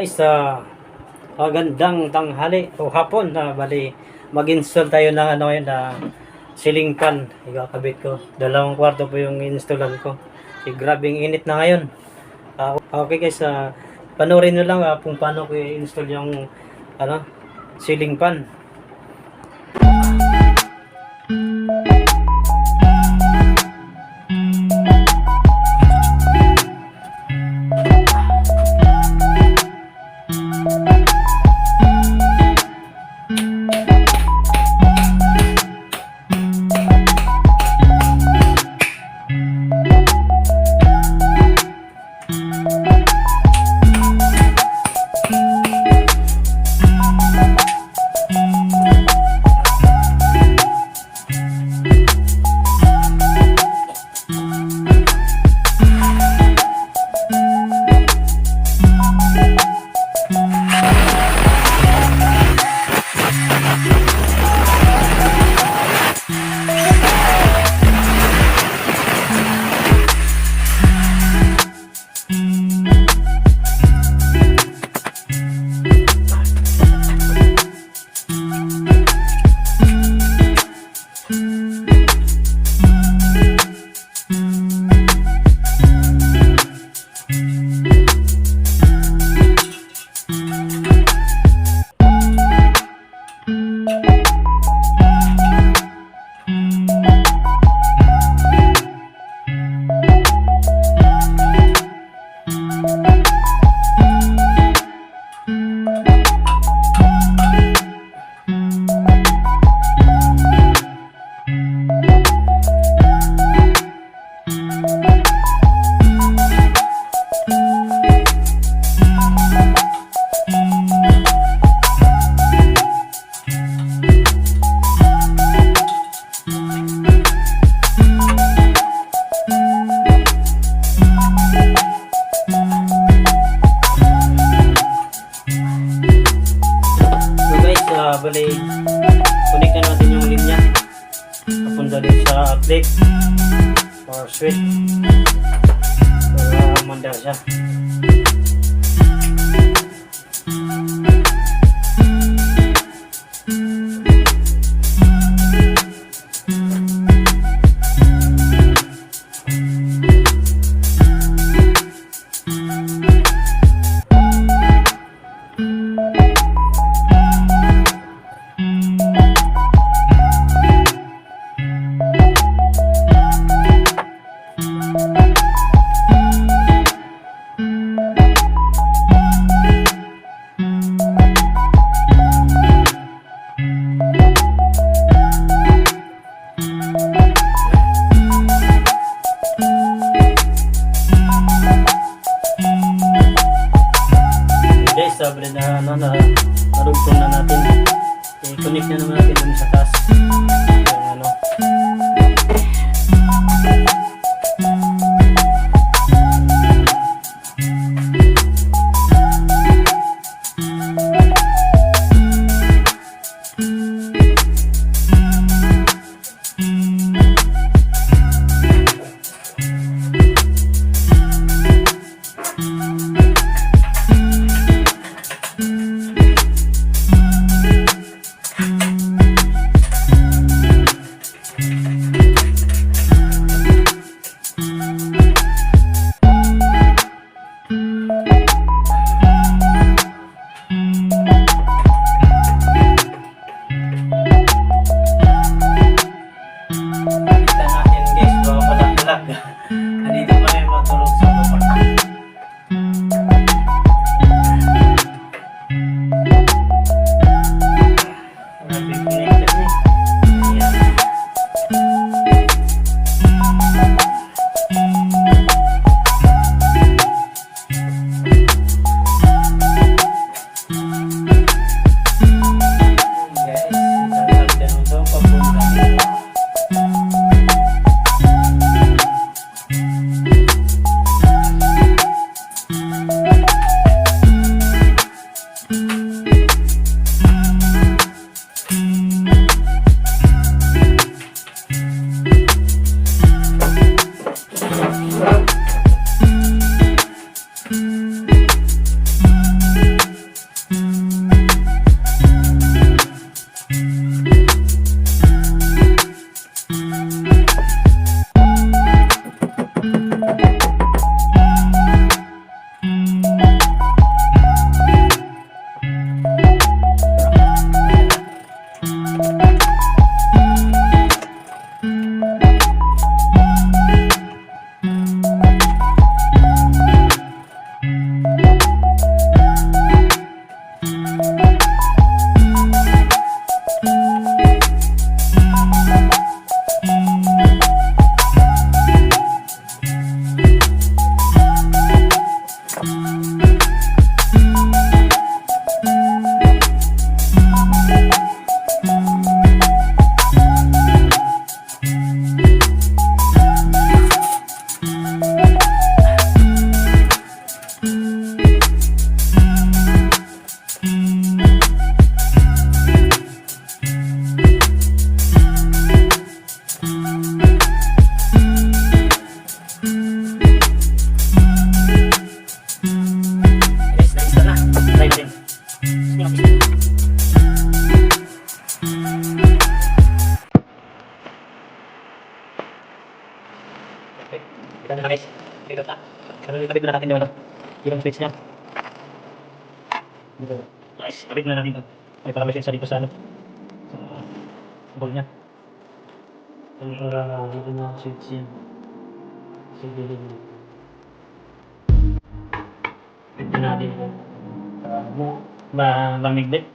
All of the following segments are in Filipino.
Guys, magandang tanghali o hapon na bali mag-install tayo ng na ceiling fan. Ikakabit ko. 2 kwarto po yung installan ko. Grabing init na ngayon. Okay guys, panoorin nyo lang kung paano ko i-install yung ceiling fan. Bali, connect na natin yung linya papunta din sa outlet or switch para mandar siya. Sabi na narugtong na natin. I-connect na naman natin dun sa taas. Yung na natin yung ano, yung switch niya. Guys, kapit na natin ito. May para may sensor dito sa ano, sa ball niya. So, para dito na switch yan. Sigilin niya. Ito natin. Malamig din.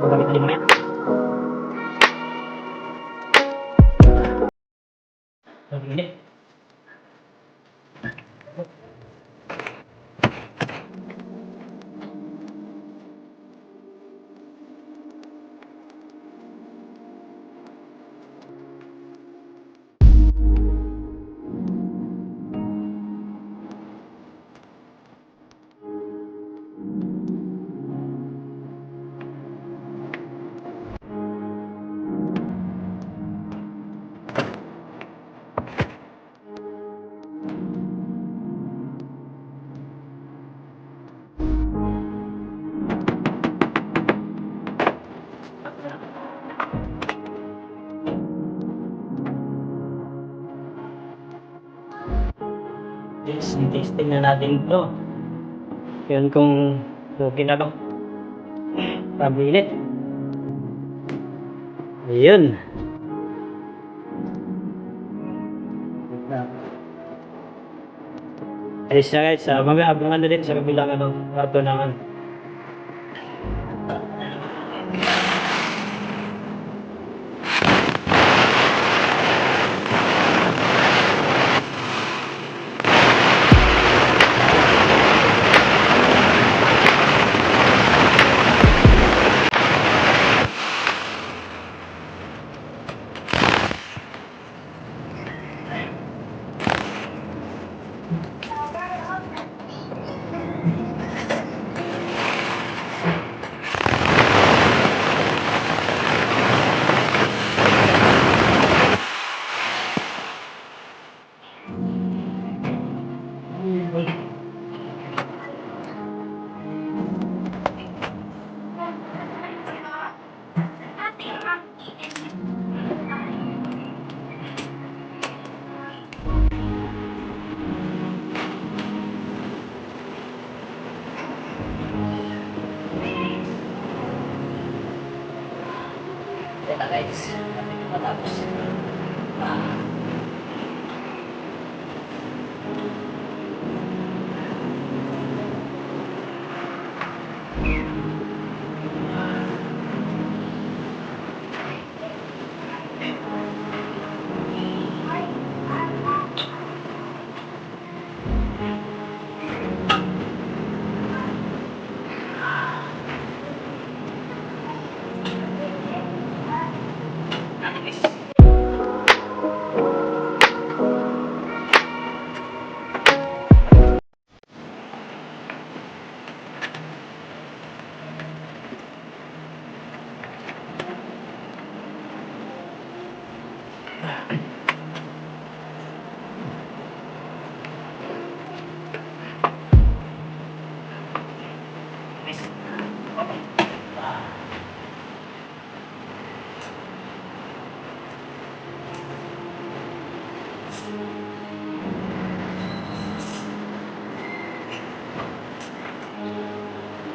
Magamit na din mamaya. Ini. Yes, testing na natin ito. Yun kung okay na ba. Pabilit. Ayun. Ayos na guys, mamaya abangan na din sa kabilang ano, kwarto naman. Sabi ko matapos.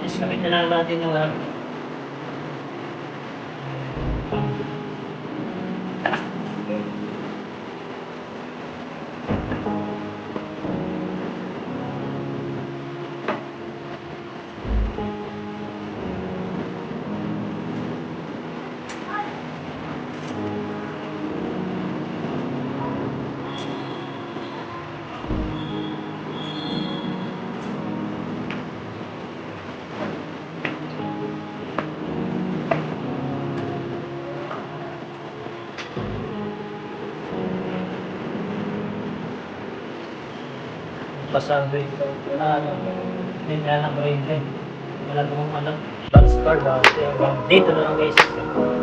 Yes, kapit na lang natin yung pasabi ko hindi na lang brain din. Wala namang transfer ba? Dito na lang guys.